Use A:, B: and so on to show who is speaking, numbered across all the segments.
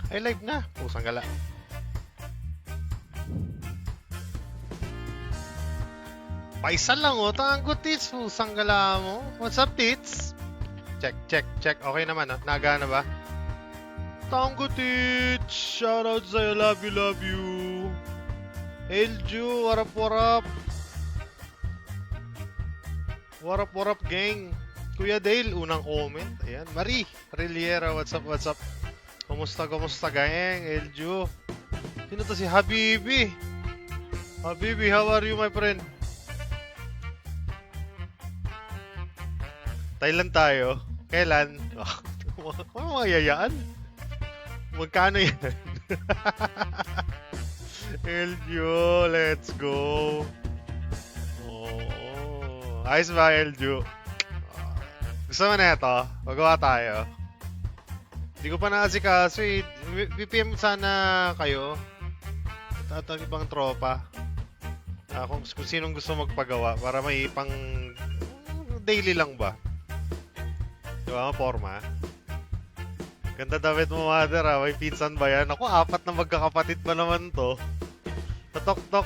A: Ay, live na. Pusang gala. Paisa lang oh. Tango tits. Pusang gala mo. What's up, tits? Check, check, check. Okay naman oh. Nagana ba? Tango tits. Shoutout sa'yo. Love you, love you. Elju. What up, what up? What up, gang? Kuya Dale, unang comment. Ayan. Marie Reliera, what's up, what's up? Kumusta, gang? Elju. Sino to si Habibi? Habibi, how are you, my friend? Thailand tayo. Kailan? Ano mga yayaan? Magkano yan? Elju, let's go. Oh, ayos ba, Elju? Gusto mo na ito? Magawa tayo. Hindi ko pa naasikaso eh. BPM sana kayo. At ang ibang tropa. Kung sinong gusto magpagawa para may pang daily lang ba? Diba? Forma. Ganda damit mo, mother ha. May pinsan ba yan? Ako, 4 na magkakapatid pa naman to. Tatok-tok.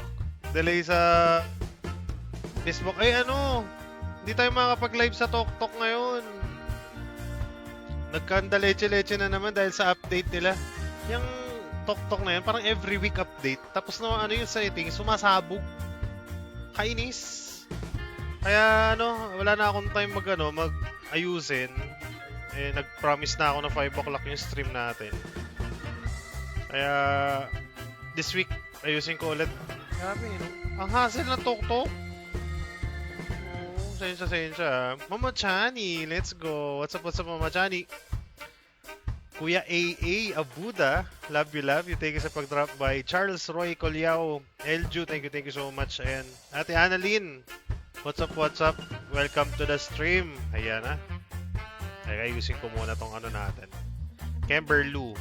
A: Delay sa Facebook. Ay ano? Hindi tayo makakapag-live sa Tok-Tok ngayon. Nagkanda leche-leche na naman dahil sa update nila. Yung Tok-Tok na yun, parang every week update. Tapos na ano yung settings, sumasabog. Kainis. Kaya ano, wala na akong time mag-ayusin. Eh, nag-promise na ako na 5 o'clock yung stream natin. Kaya, this week, ayusin ko ulit. Grabe, no? Ang hassle ng Tok-Tok. Sensya. Mama Chani, let's go. What's up, Mama Chani? Kuya AA Abuda, love you. Thank you sa pag-drop by. Charles Roy Colyao, Elju, thank you so much. Ayan. Ate Annalyn, what's up? Welcome to the stream. Ayan na. Ay, ayusin ko muna tong ano natin. Kimberloo.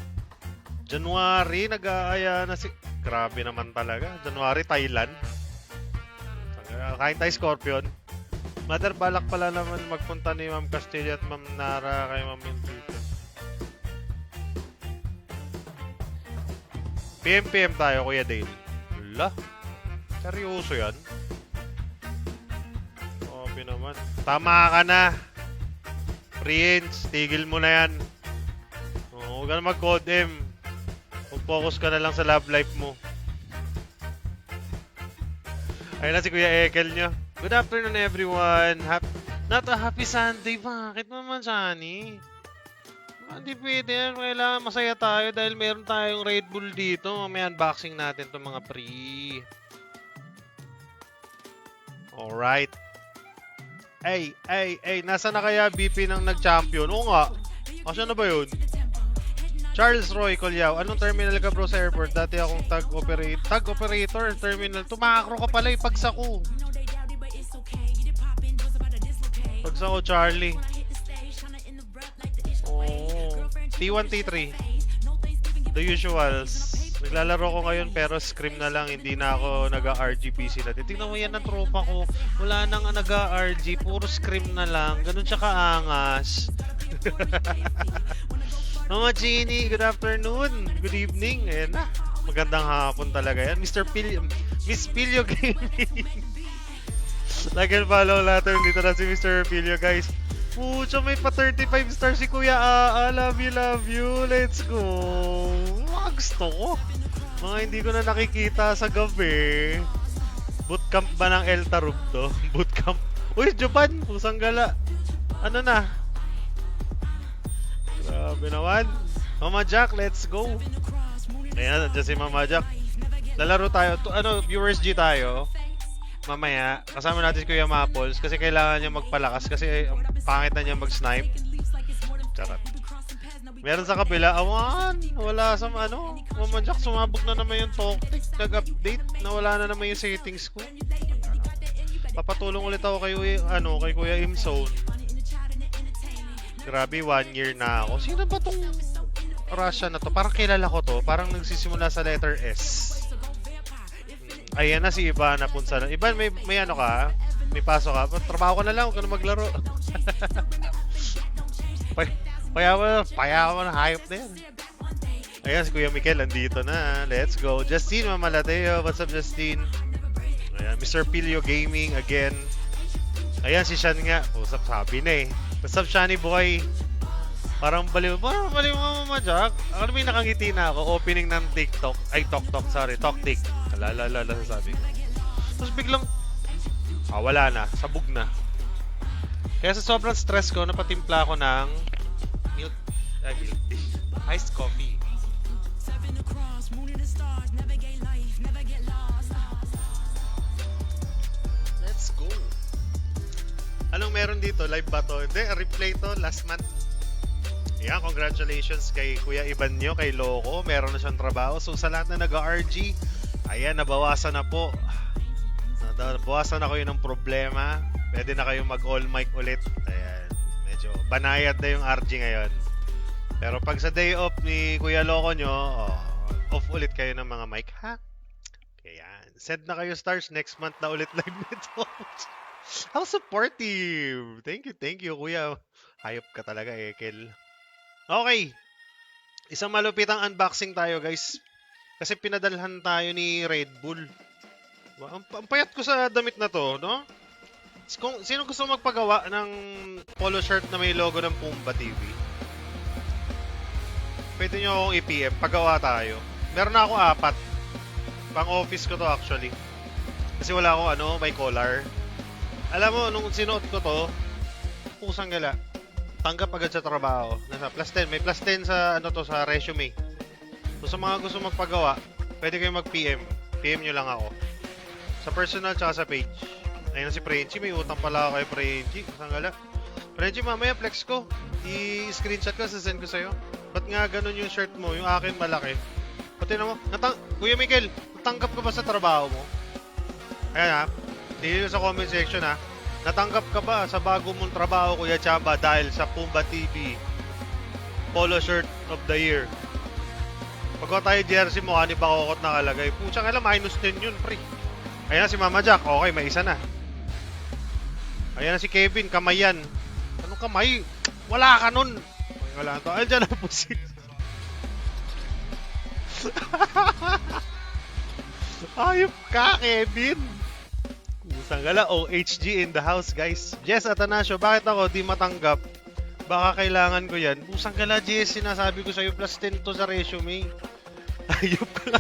A: January, nag-aaya na si... Grabe naman talaga. January, Thailand. Kain tayo, Scorpion. Mother, balak pala naman magpunta ni Ma'am Castillo at Ma'am Nara kay Ma'am Enrique. PM tayo, Kuya Dale. Wala. Seryoso yan? Sabi naman. Tama ka na. Prince, tigil mo na yan. Huwag ka na mag-code M. Mag-focus ka na lang sa love life mo. Ayun na si Kuya Ekel nyo. Good afternoon, everyone. Not a happy Sunday. Bakit naman, Shani? Hindi pwede yan. Kailangan masaya tayo dahil meron tayong Red Bull dito. May unboxing natin itong mga free. Alright. Ay. Nasa na kaya BP ng nag-champion? Oo nga. Asa na ba yun? Charles Roy Colyao. Anong terminal ka bro sa airport? Dati akong tag operator. Terminal. Tumakro ka pala ipagsa ko. Pagsa ko, Charlie. Oh. T1, T3. The usuals. Naglalaro ko ngayon pero scrim na lang. Hindi na ako nag-RGPC na. Tingnan mo yan ng tropa ko. Wala nang nag-RG. Puro scrim na lang. Ganun siya kaangas. Mama Jeannie, good afternoon. Good evening. Ayan na. Magandang hapon talaga yan. Miss Pilio Gaming. Like and follow later. Dito na si Mr. Pilio, guys. Pucha, may pa 35 stars si Kuya Aa. Love you. Let's go. Gusto ko. Mga hindi ko na nakikita sa gabi. Bootcamp ba ng El Tarub to? Bootcamp. Uy, Japan. Pusang gala. Ano na? Grabe naman. Mama Jack, let's go. Ayan, nandiyan si Mama Jack. Lalaro tayo. Viewers G tayo. Mamaya, kasama natin si Kuya Maples kasi kailangan niya magpalakas kasi pangit na niya mag-snipe. Charot. Meron sa kabila, awan, wala sa Mama Jack, sumabog na naman yung Toktik. Nag-update, nawala na naman yung settings ko. Papatulong ulit ako kay Kuya Imzone. Grabe, 1 year na ako. Sino ba tong Russia na to? Parang kilala ko to. Parang nagsisimula sa letter S. Ayan na si Ivana Punsalan. Ivan, may ano ka? May pasok ka? Trabaho ka na lang, huwag ka na maglaro. Payawan na, hayop na yan. Ayan, si Kuya Mikel, andito na. Let's go. Justine Mamalateo. What's up, Justine? Ayan, Mr. Pilio Gaming again. Ayan, si Sean nga. Usap, sabi na eh. What's up, Shani Boy? Parang baliw mo, Mama Jack. Ano may nakangiti na ako? Opening ng TikTok. Ay, TokTok, sorry. TokTik. Alala, sasabi ko. Tapos biglang, wala na. Sabog na. Kaya sa sobrang stress ko, napatimpla ako ng milk tea. Iced coffee. Let's go. Anong meron dito? Live ba to? Hindi, replay to. Last month. Ayan, congratulations kay Kuya Ivan nyo, kay Loco. Meron na siyang trabaho. So sa lahat na nag-RG, ayan, nabawasan na po. Nabawasan na kayo ng problema. Pwede na kayong mag-all mic ulit. Ayan, medyo banayad na yung RG ngayon. Pero pag sa day off ni Kuya Loco nyo, off ulit kayo ng mga mic, ha? Ayan, send na kayo stars. Next month na ulit live nito. How supportive! Thank you, Kuya. Hayop ka talaga, Ekel. Okay. Isang malupitang unboxing tayo, guys. Kasi pinadalhan tayo ni Red Bull. Ang payat ko sa damit na to, no? Sino gusto magpagawa ng polo shirt na may logo ng Pumba TV? Pwede nyo akong i-PM. Pagawa tayo. Meron na ako 4. Pang office ko to actually. Kasi wala akong may collar. Alam mo, nung sinuot ko to, pusang gala. Tanggap agad sa trabaho. Nasa plus 10. May plus 10 sa sa resume. So sa mga gusto magpagawa, pwede kayo mag-PM. PM nyo lang ako. Sa personal tsaka sa page. Ayun na si Frenchie. May utang pala ako kay Frenchie. Sangala. Frenchie, mamaya flex ko. I-screenshot ko, sasend ko sa'yo. Ba't nga ganun yung shirt mo? Yung akin malaki. Pati na mo. Kuya Mikel, natanggap ka ba sa trabaho mo? Ayan ha. Dito sa comment section ha. Natanggap ka ba sa bago mong trabaho, Kuya Chamba, dahil sa Pumba TV Polo Shirt of the Year? Pagka tayo jersey mo, hani pa kokot nakalagay. Pucha ka lang, minus 10 yun, pre. Ayan na si Mama Jack. Okay, may isa na. Ayan na si Kevin, kamay yan. Anong kamay? Wala ka nun. Wala to. Ayun dyan na po si... Ayop ka, Kevin. Kusang gala, OHG in the house, guys. Jess Atanasio, bakit ako di matanggap? Baka kailangan ko yan. Kusang gala, Jess, sinasabi ko sa'yo, plus 10 to sa resume. Ayop ka.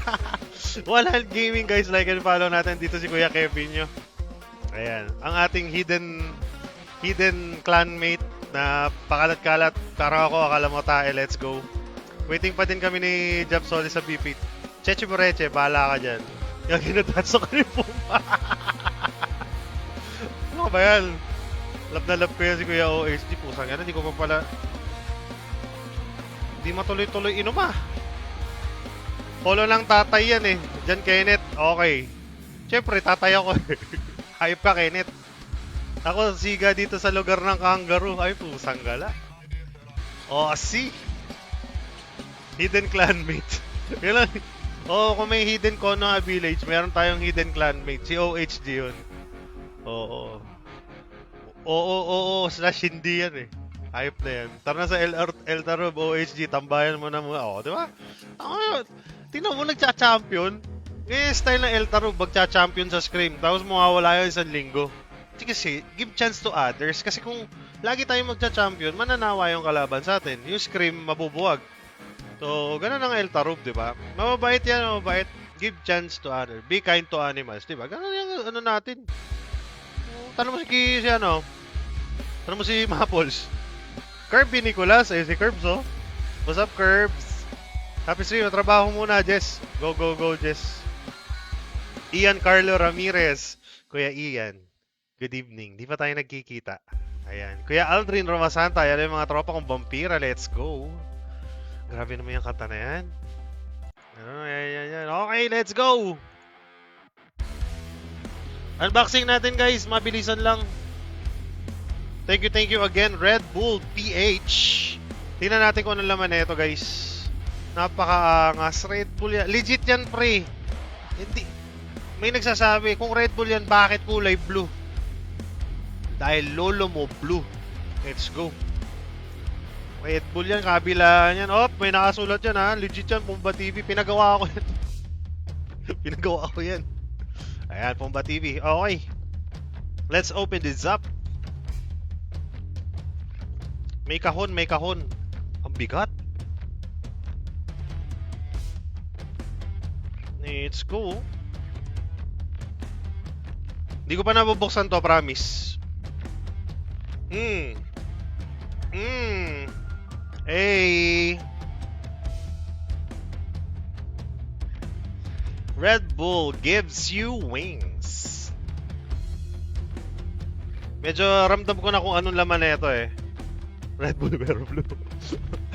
A: Wala gaming, guys. Like and follow natin dito si Kuya Kevin nyo. Ayan. Ang ating hidden clanmate na pakalat-kalat. Parang ako, akala mo tae. Let's go. Waiting pa din kami ni Jab Soli sa BP. Cheche Moreche, bahala ka dyan. Yung ginataso ka rin po. Ano ba yan? Love na love ko yan si Kuya OHD. Pusang yan, hindi ko pa pala... Hindi matuloy-tuloy inom Polo ng tatay yan eh. Diyan, Kenneth. Okay. Siyempre, tatay ako eh. Hype ka, Kenneth. Ako, siga dito sa lugar ng kangaroo. Ay, pusang gala. See? Hidden clanmate. Yun lang. Kung may hidden Konoha Village, meron tayong hidden clanmate. Si OHD yun. Oo, /hindi yan eh. Hype na yan. Tara na sa Eltarub, OHG, tambayan mo na muna. Di ba? Tingnan mo, nagcha-champion. Ganyan style ng Eltarub, magcha-champion sa Scream. Tapos mawawala yun isang linggo. Kasi, give chance to others. Kasi kung lagi tayong magcha-champion, mananawa yung kalaban sa atin. Yung Scream, mabubuwag. So, ganun ang Eltarub, di ba? Mababait yan, mababait. Give chance to others. Be kind to animals, di ba? Ganun yung natin. Tanong mo Tanong mo si Maples. Kirby Nicolas. Ayun si Curbs, oh. What's up, Curbs? Happy stream. Trabaho muna, Jess. Go, Jess. Ian Carlo Ramirez. Kuya Ian, good evening. Di pa tayo nagkikita. Ayan. Kuya Aldrin Romasanta. Yan yung mga tropa kong vampira. Let's go. Grabe naman yung kanta na yan. Yan. Okay, let's go. Unboxing natin, guys. Mabilisan lang. Thank you again, Red Bull PH. Tingnan natin kung anong laman na ito, guys. Napaka-angas. Red Bull yan. Legit yan, pre. Hindi. May nagsasabi, kung Red Bull yan, bakit kulay blue? Dahil lolo mo blue. Let's go. Red Bull yan, kabilaan yan. Oh, may nakasulat yan ha. Legit yan, Pumba TV. Pinagawa ko yan. Pinagawa ko yan. Ayan, Pumba TV. Okay. Let's open this up. May kahon, may kahon. Ang bigat. Let's go. Hindi ko pa nabubuksan to, promise. Hey. Red Bull gives you wings. Medyo ramdam ko na kung anong laman na ito eh. Red Bull Vero Blue.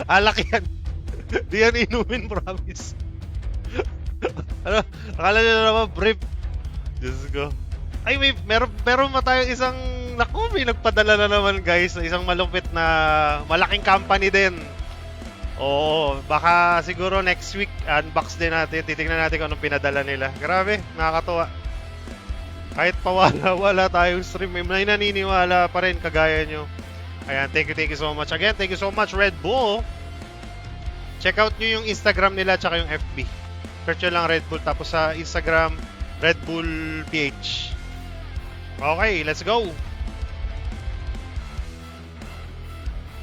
A: Alak yan. Di yan inumin, promise. Ano? Akala nyo na naman, brief. Diyos ko. Ay, meron pa tayo isang, naku, may nagpadala na naman guys, isang malupit na, malaking company din. Oo, baka siguro next week, unbox din natin, titignan natin kung anong pinadala nila. Grabe, nakakatuwa. Kahit wala tayong stream, may naniniwala pa rin kagaya nyo. Ayan, thank you so much. Again, thank you so much, Red Bull. Check out nyo yung Instagram nila, tsaka yung FB. Search nyo lang Red Bull, tapos sa Instagram, Red Bull PH. Okay, let's go.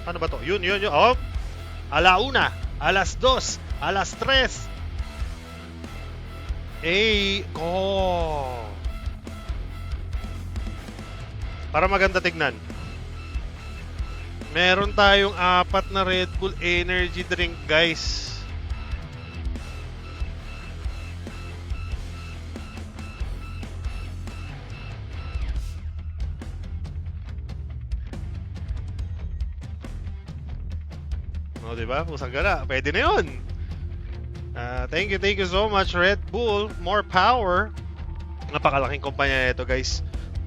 A: Ano ba to? Yun. Oh. Alauna, alas 2, alas 3. Oh. Para maganda tignan. Meron tayong 4 na Red Bull energy drink, guys. O, diba? Pusang gala. Pwede na yun. Thank you so much, Red Bull. More power. Napakalaking kumpanya ito, guys.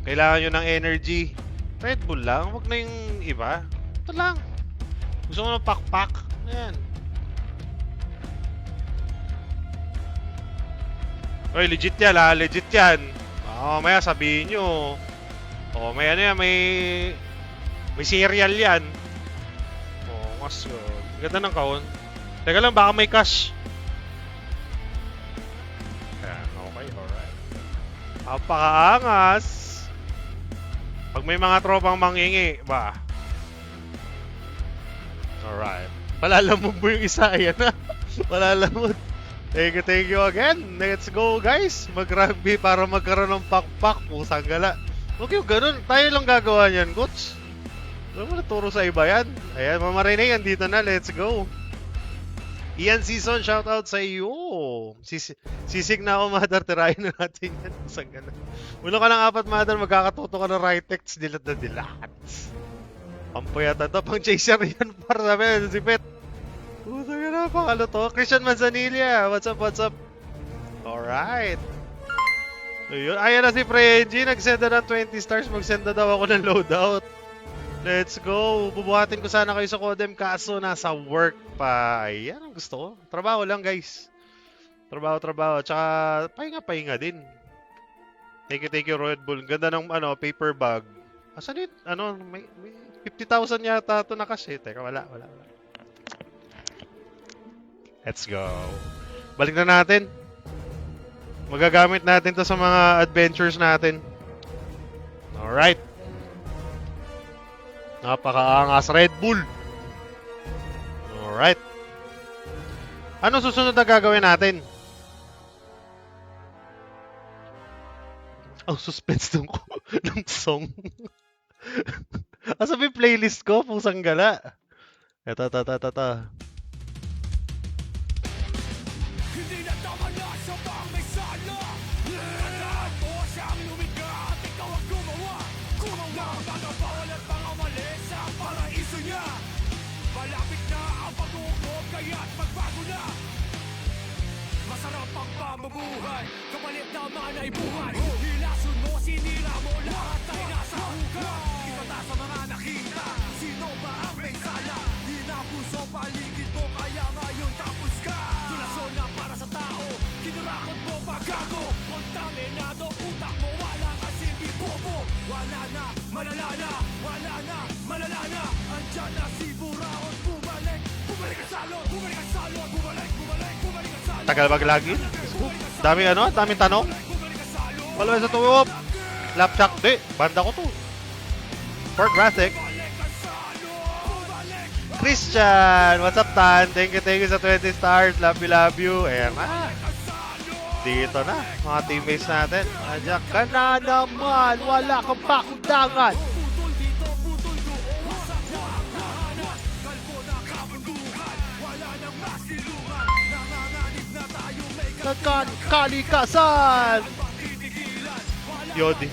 A: Kailangan nyo ng energy. Red Bull lang. Huwag na yung iba. Ito lang. Gusto ko ng pak-pak. Ayan. Oy, legit yan ha. Legit yan. Maya sabihin nyo. May ano yan. May cereal yan. Mas ganda ng kahon. Teka lang, baka may cash. Ayan, okay, alright. Napakaangas. Pag may mga tropang mangingi, ba? Alright. Palalamog mo yung isa, ayan na. Palalamog. Thank you again. Let's go, guys. Mag-rugby para magkaroon ng pak-pak. Pusang gala. Huwag yung ganun. Tayo lang gagawa niyan, coach. Ano mo naturo sa iba yan? Ayan, Mama Rene, andito na. Let's go. Ian Season, shoutout sa iyo. Sisig na ako, Mother. Tirahin na natin yan. Pusang gala. Uno ka ng 4, Mother. Magkakatuto ka ng right text. Dilat na dilat. Pampuyatan to. Pang chaser yan. Para sabi, si Pet. Pusang gala, pakalo to. Christian Manzanilla. What's up? Alright. Ayun. Ayan na si Frenzy. Nag-send na ng 20 stars. Mag-send na daw ako ng loadout. Let's go! Bubuhatin ko sana kayo sa Codem kaso nasa work pa. Ayan ang gusto ko. Trabaho lang, guys. Trabaho. Tsaka pahinga din. Thank you, Red Bull. Ganda ng paper bag. Asan yun? May 50,000 yata ito na cash eh. Teka, wala. Let's go. Balik na natin. Magagamit natin to sa mga adventures natin. Alright. Napakaangas, Red Bull. Alright. Ano susunod na gagawin natin? Suspense ng song. Sabi playlist ko, pusang gala. Ito.
B: Hindi na tama na sa bang may sala. Tandaan mo siyang lumigat, ikaw ang gumawa. Gumawa mga bawal at mga mali sa paraiso niya. Malapit na ang pag-uukog, kaya't magbago na. Masarap ang pamumuhay, kapalit naman ay buhay. Hilason mo, sinira mo, lahat ay nasa hukay. Itata sa mga nakita, sino ba ang may sala? Hinapuso paligid mo, kaya ngayon tapos ka. Tulasyon na para sa tao, kinurakot mo paggago. Kontaminado, utak mo, wala ka silbi bobo. Wala na, malala na, wala na, malala na. Andyan na si Buraot,
A: Tagal mag-login. Daming ano, daming tanong. Followers sa tuwop. Lapchak, di. Banda ko to. Fort Graphic. Christian, what's up, Tan? Thank you sa 20 stars. Love you. Ayan na. Dito na, mga teammates natin. Andiyan ka na naman. Wala kang pakundangan. Kalikasan! Yodi.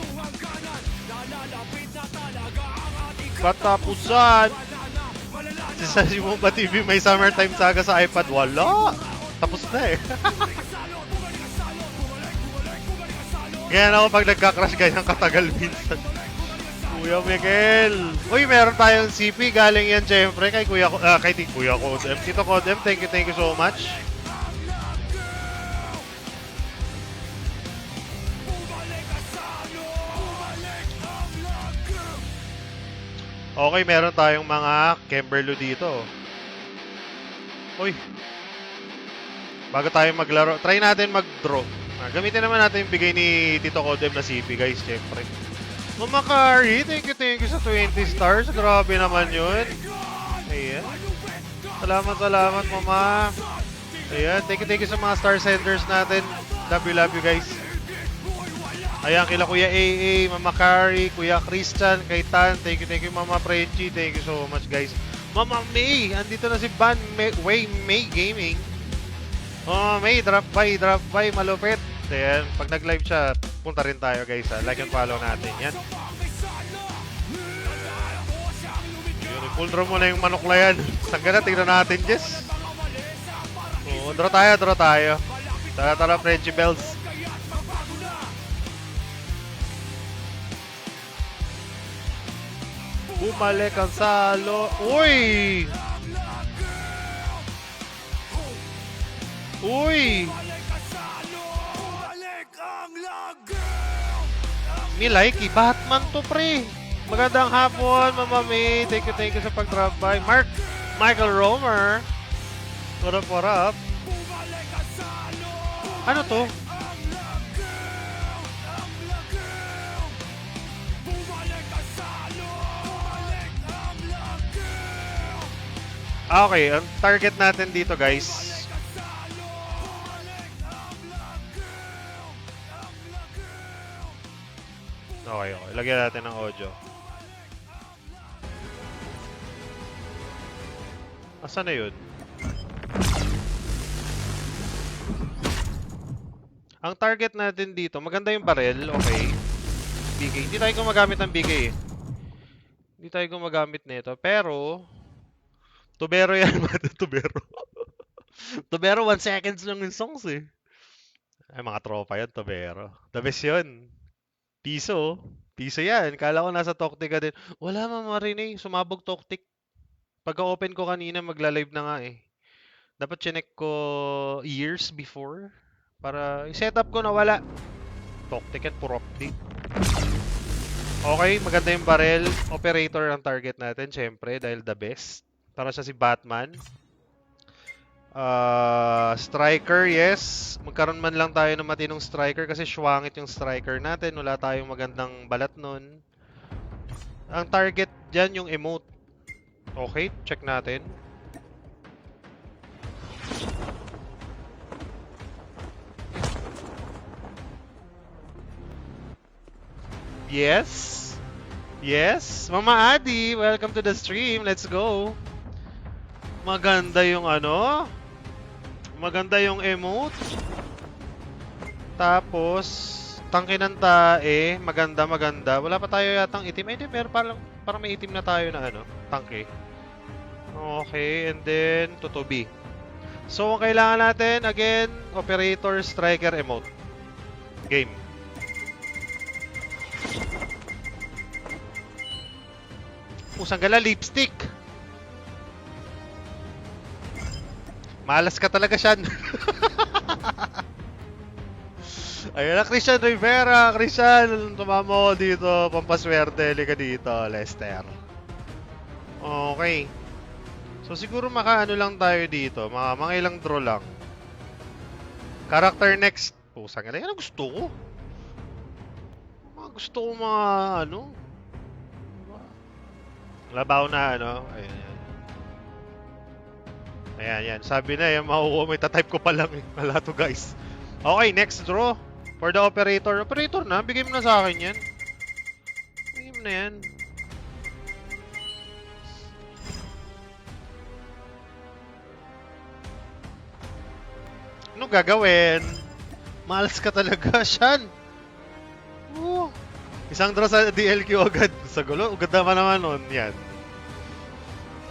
A: Katapusan! Si Simumba TV may summertime saga sa iPad. Wala! Tapos na eh. Ganyan ako pag nagka-crash ganyan katagal minsan. Kuya Miguel. Uy, meron tayong CP. Galing yan syempre kay Kuya Kuya Codem. Tito Codem, thank you so much. Okay, meron tayong mga Kimberlu dito. Uy. Bago tayo maglaro, try natin mag-draw. Gamitin naman natin yung bigay ni Tito Codem na CP, guys, syempre. Mama Kari, thank you sa 20 stars. Grabe naman yun. Ayan. Salamat, Mama. Ayan, thank you sa mga star senders natin. Love you, guys. Ayan, kila Kuya AA, Mama Kari, Kuya Christian, kay Tan, thank you Mama Frenchie, thank you so much guys. Mama May, andito na si Van May Gaming. Oh, May, drop by, malupit. Ayan, pag nag-live siya, punta rin tayo guys ha. Like and follow natin, yan. Yun, full draw mo na yung manok na yan. Sangga na, tignan natin, Jess. Oh, draw tayo. Tara, Frenchie Bells. Bumalik ang salo. Uy! Milaiki, Batman to pre. Magandang hapon, Mama May. Thank you sa pag-drop by. Michael Romer. What up? Ano to? Okay, ang target natin dito guys. Okay. Lagyan natin ng audio. Asan na yun? Ang target natin dito, maganda yung barrel, okay. BK. Hindi tayo gumagamit ng BK eh. Hindi tayo gumagamit nito, pero Tubero yan, Tubero. Tubero, 1 seconds lang yung songs eh. Ay, mga tropa yan, Tubero. The best yun. Piso yan. Kala ko nasa Toktik ka din. Wala, Mama Rene. Sumabog Toktik. Pagka-open ko kanina, magla-live na nga eh. Dapat chinek ko years before. Para i-setup ko na wala. Toktik yan, puro update. Okay, maganda yung barrel. Operator ang target natin, syempre, dahil the best. Para siya si Batman. Striker, yes. Magkaroon man lang tayo ng matinong striker kasi sywangit yung striker natin. Wala tayong magandang balat nun. Ang target dyan yung emote. Okay, check natin. Yes. Mama Adi, welcome to the stream. Let's go. Maganda yung ano. Maganda yung emote. Tapos, tangke ng tae. Maganda. Wala pa tayo yatang itim. Hindi, pero parang may itim na tayo na ano. Tangke. Okay, and then, tutubi. So, ang kailangan natin, again, operator, striker, emote. Game. Pusang gala, lipstick. Malas ka talaga, Shan. Ayun na, Christian Rivera. Christian, tumama ko dito. Pampaswerte. Liga dito, Lester. Okay. So, siguro makaano lang tayo dito. Mga ilang draw lang. Character next. Pusang ina. Yan ang gusto ko. Gusto ko mga ano. Labaw na ano. Ayan, yan. Ayan, yan. Sabi na yan, makukuha. May tatype ko pa lang eh. Wala to guys. Okay, next draw. For the operator. Operator na, bigay mo na sa akin yan. Bigay mo na yan. Anong gagawin? Malas ka talaga, Shan. Isang draw sa DLQ agad. Sa gulo, agad naman nun. Yan.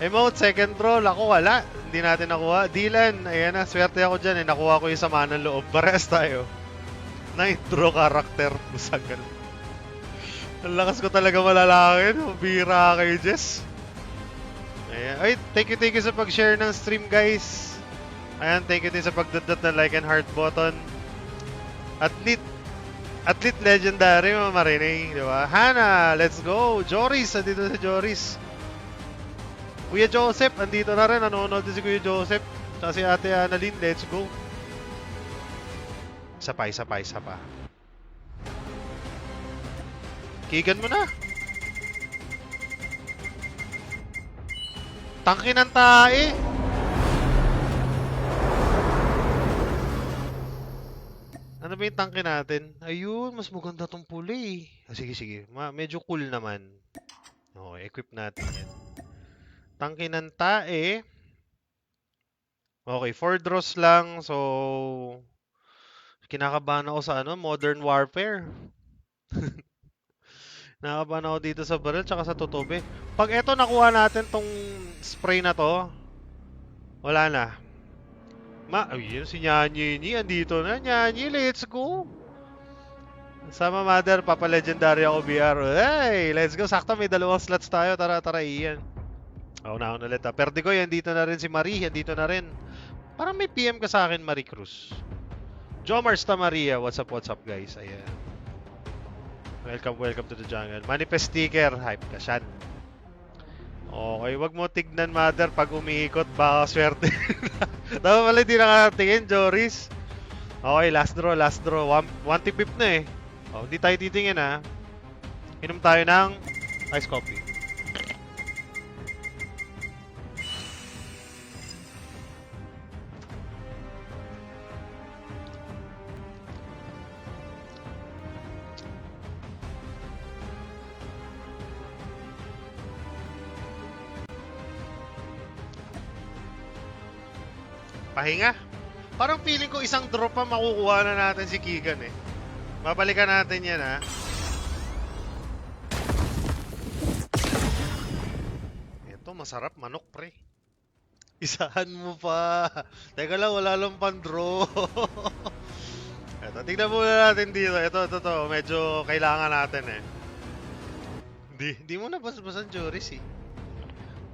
A: Emote, second draw. Ako, wala. Hindi natin nakuha. Dylan, ayan na. Swerte ako dyan eh. Nakuha ko yung sama ng loob. Parehas tayo. Ninth draw character. Busagal. Ang lakas ko talaga malalakin. Bira kayo, Jess. Ayan. Ay, thank you sa pag-share ng stream, guys. Ayan, thank you din sa pagdudot ng like and heart button. Athlete legendary, mga marinig, di ba? Hana, let's go! Joris, andito si Joris. Kuya Joseph, andito na rin. Nanonood din si Kuya Joseph. Tsaka si Ate Annalyn, let's go. Isa pa. Kigan mo na. Tangkin ng tae. Ano ba yung tangke natin? Ayun, mas maganda tong puli. Sige. Medyo cool naman. Okay, equip natin yan. Tangke ng tae. Okay, 4 draws lang. So, kinakabahan ako sa Modern Warfare. Nakakabahan ako dito sa barrel tsaka sa tutobe. Pag eto nakuha natin tong spray na to, wala na. Ayun, si Nyanyi, andito na. Nyanyi, let's go! Sama mother, papa-legendary ako BR. Hey, let's go. Sakto, may 2 slots tayo. Tara, iyan. Una ulit ha. Perdigoy, andito na rin si Marie. Andito na rin. Parang may PM ka sa akin, Marie Cruz. Jomars ta Maria. What's up, guys? Ayan. Welcome to the jungle. Manifest sticker. Hype ka, Shan. Okay, wag mo tignan, mother, pag umiikot, baka swerte. Dapat pala hindi nakatingin, Joris. Okay, last draw. 1 na eh. Oh, hindi tayo titingin ha. Inom tayo ng ice coffee. Pahinga. Parang feeling ko isang draw pa makukuha na natin si Keegan eh. Babalikan natin yan ha. Ito masarap, manok pre. Isahan mo pa. Teka lang, wala lang pan-draw. Ito, tignan muna natin dito. Ito. Medyo kailangan natin eh. Hindi mo na bas-basan, Joris eh.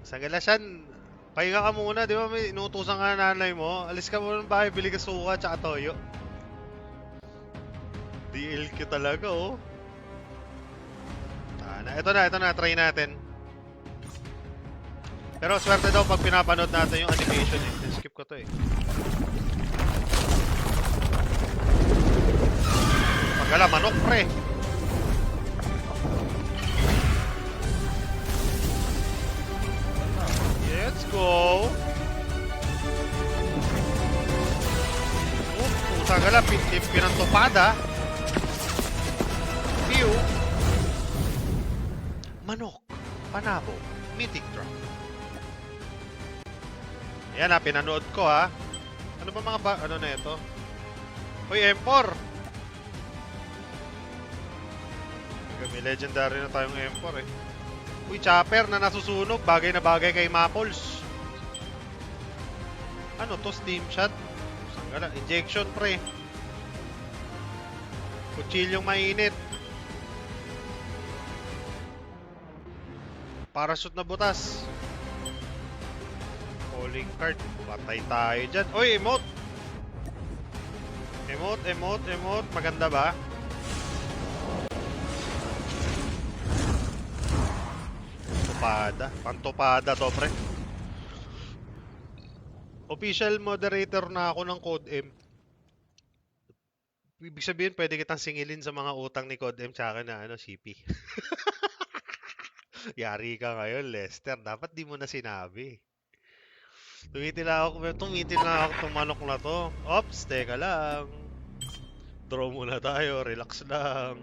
A: Sagalasyan. Pahinga ka muna, di ba may inutusan ka na nanay mo? Alis ka muna ng bahay, bili ka suka tsaka toyo. DLQ talaga oh. Ito na, try natin. Pero swerte daw pag pinapanood natin yung animation eh. Skip ko to eh. Pagkala, manok pre. Let's go! Puta ka lang, pinantopada. Pew! Manok, panabo, mythic drop. Ayan ha, pinanood ko ha. Ano ba mga ano na ito? Uy, M4! May legendary na tayong M4 eh. Uy, chopper na nasusunog. Bagay na bagay kay Maples. Ano to? Steam shot? Sanggala. Injection pre. Kutsilyong mainit. Parachute na butas. Calling card. Patay tayo dyan. Uy, emote! Emote. Maganda ba? Pantopada to pre. Official moderator na ako ng Code M. Ibig sabihin, pwede kitang singilin sa mga utang ni Codem tsaka na ano, CP. Yari ka ngayon, Lester. Dapat di mo na sinabi. Tumitin na ako itong manok na to. Ops, teka lang. Draw muna tayo, relax lang.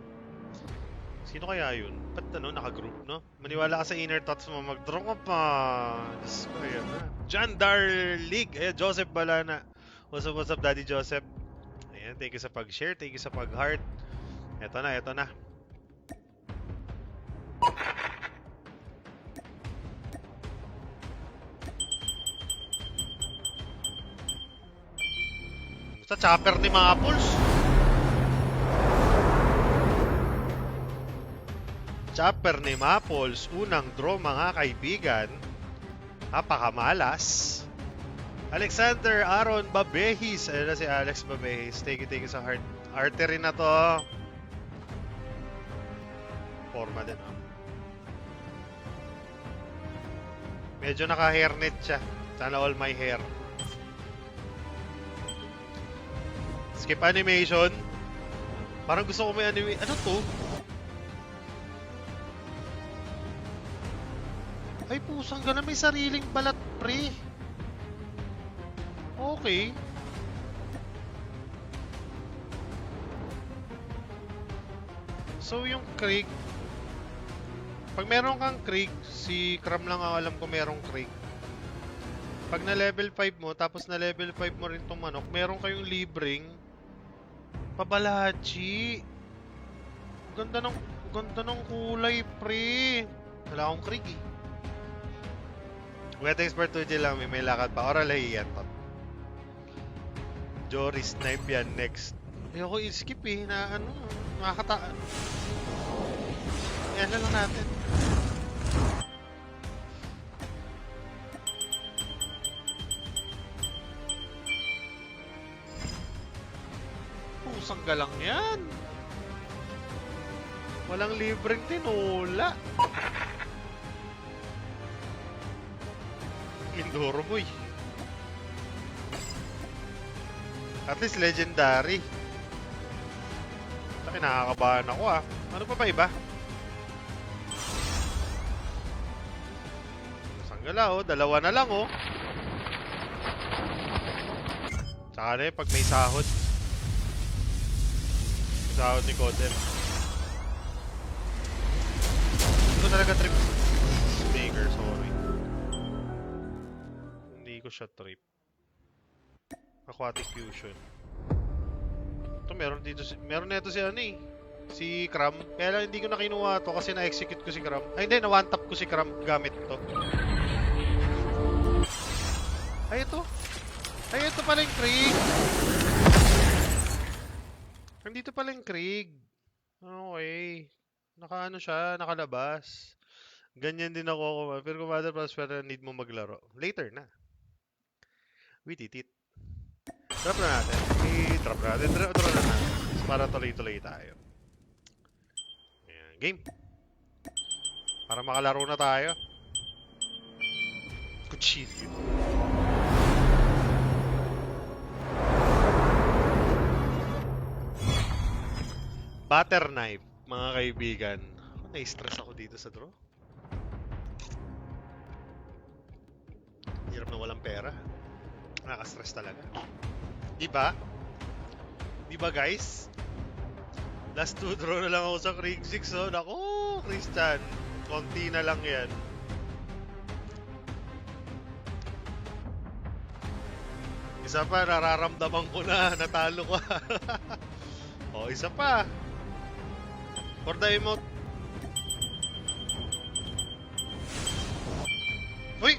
A: Sino kaya yun? Ba't ano, naka-group, no? Maniwala ka sa inner thoughts mo, mag-draw ka pa. Diyos ko, yan na. John Darlig! Ayan, Joseph Balana. What's up, Daddy Joseph? Ayan, thank you sa pag-share, thank you sa pag-heart. Eto na, eto na. Sa chopper ni Maples. Chopper ni Maples, unang draw mga kaibigan. Napakamalas. Alexander Aaron Babehis. Ayun na si Alex Babehis. Thank you sa heart. Artery na to. Forma din, oh. Medyo naka-hairnet siya. Sana all my hair. Skip animation. Parang gusto ko may anime. Ano to? Ay, pusang gana, may sariling balat, pre. Okay. So, yung Krieg, pag meron kang Krieg, si Cram lang ang alam ko merong Krieg. Pag na level 5 mo, tapos na level 5 mo rin tong manok, meron kayong libreng Pabalachi. Ganda ng kulay, pre. Wala akong Krieg, eh. Weddings for 2G lang, may lakad pa. Oral ay yan to. Jory Snipe yan next. Ayoko i-skip eh, na ano, nakakataan. Yan na lang natin. Pusang galang yan. Walang libreng tinola. Mindoro boy. At least legendary. Taki, nakakabahan ako ah. Ano pa ba iba? Sanggala oh, dalawa na lang oh. Tsaka na pag may sahod. Sahod ni Codem. Hindi ko talaga trip maker, sorry. Hindi ko siya trip. Aquatic Fusion. Ito meron dito meron nito si ano eh. Si Cram. Kaya lang hindi ko na kinuha to kasi na-execute ko si Cram. Ay hindi, na-one tap ko si Cram gamit to. Ay ito. Ay ito pala yung Krieg. Nandito pala yung Krieg. Okay. Nakaano siya, nakalabas. Ganyan din ako. Pero Commander Prospera, need mo maglaro. Later na. Wait it. Drop na natin. I-drop natin. Draw na natin. Para tuloy-tuloy tayo. Ayan. Game. Para makalaro na tayo. Cuchillo. Butter knife, mga kaibigan. Na-stress ako dito sa draw. Hirap na walang pera. Nakaka-stress talaga. Diba? Diba guys? Last 2 draw na lang ako sa Krieg 6 oh. Naku, Christian. Konti na lang yan. Isa pa, nararamdaman ko na. Natalo ka. O, isa pa. For the emote. Uy!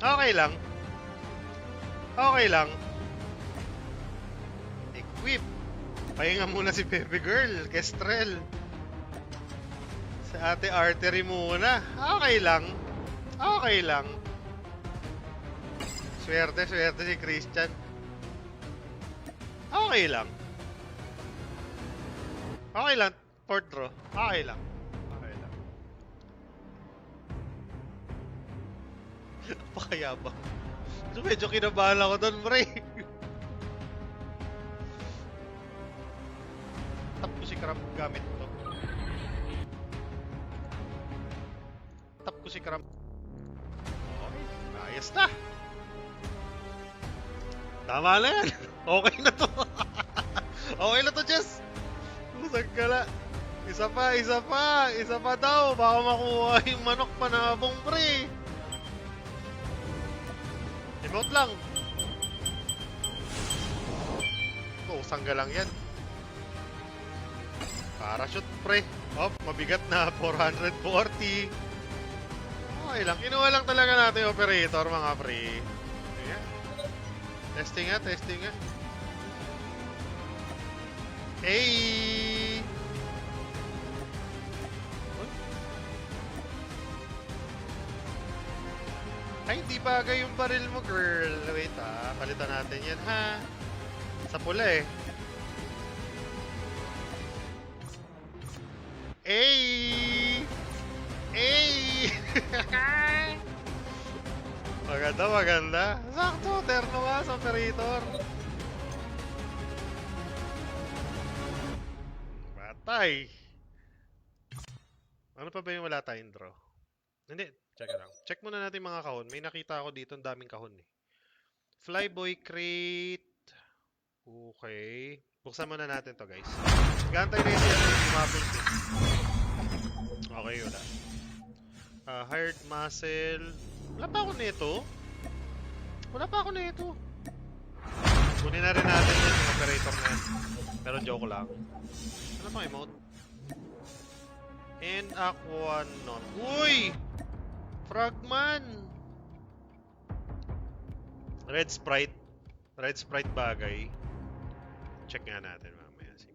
A: Okay lang. Okay lang. Equip. Pahinga muna si Pepe Girl, Kestrel. Sa ate Artery muna. Okay lang. Okay lang. Swerte si Christian. Okay lang. Okay lang. Fourth draw. Okay lang. Okay lang. Pakayabang. So, medyo kinabahan ako doon, pre. Tap ko si Kram gamit to. Tap ko si Kram. Okay. Ayos na. Tama na yan. Okay na to. Okay na to, Jess. Usag ka na. Isa pa, isa pa. Isa pa daw. Baka makuha yung manok panabong, pre. Emote lang. Oh, sangga lang yan. Parachute, pre. Oh, mabigat na. 440. Okay lang. Kinuha lang talaga natin yung operator, mga pre. Ayan. Testing nga, testing nga. Hey! Ay, hindi bagay yung baril mo, girl. Wait, palitan natin yan, ha? Sa pula, eh. Hey! Hey! Maganda, maganda. Sakto, terno ka sa operator. Batay. Ano pa ba yung wala tayong draw? Hindi, check lang. Check muna natin mga kahon. May nakita ako dito, ang daming kahon eh. Flyboy crate. Okay. Buksan muna natin to, guys. Gantay na yung mapping eh. Okay, wala. Hired muscle. Wala pa ako nito. Wala pa ako nito. Kunin na rin natin yung operator na yan. Pero joke lang. Ano pang emote? And Aquanon. Uy! Frogman! Red Sprite. Red Sprite bagay. Check nga natin mamaya. Sige.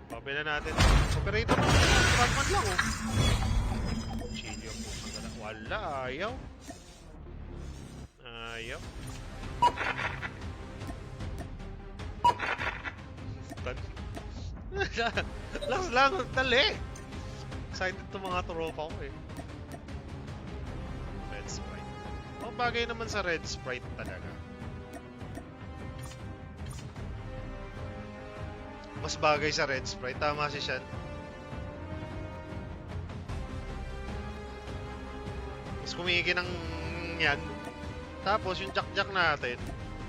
A: Copy na natin. Operator na natin. Frogman lang oh. Chilio po. Wala. Ayaw. Ayaw. Last lang. Dali. Excited to mga tropa ko eh. Red Sprite. Oh, bagay naman sa Red Sprite talaga. Mas bagay sa Red Sprite. Tama si Shan. Mas kumiki ng yan. Tapos yung jack-jack natin.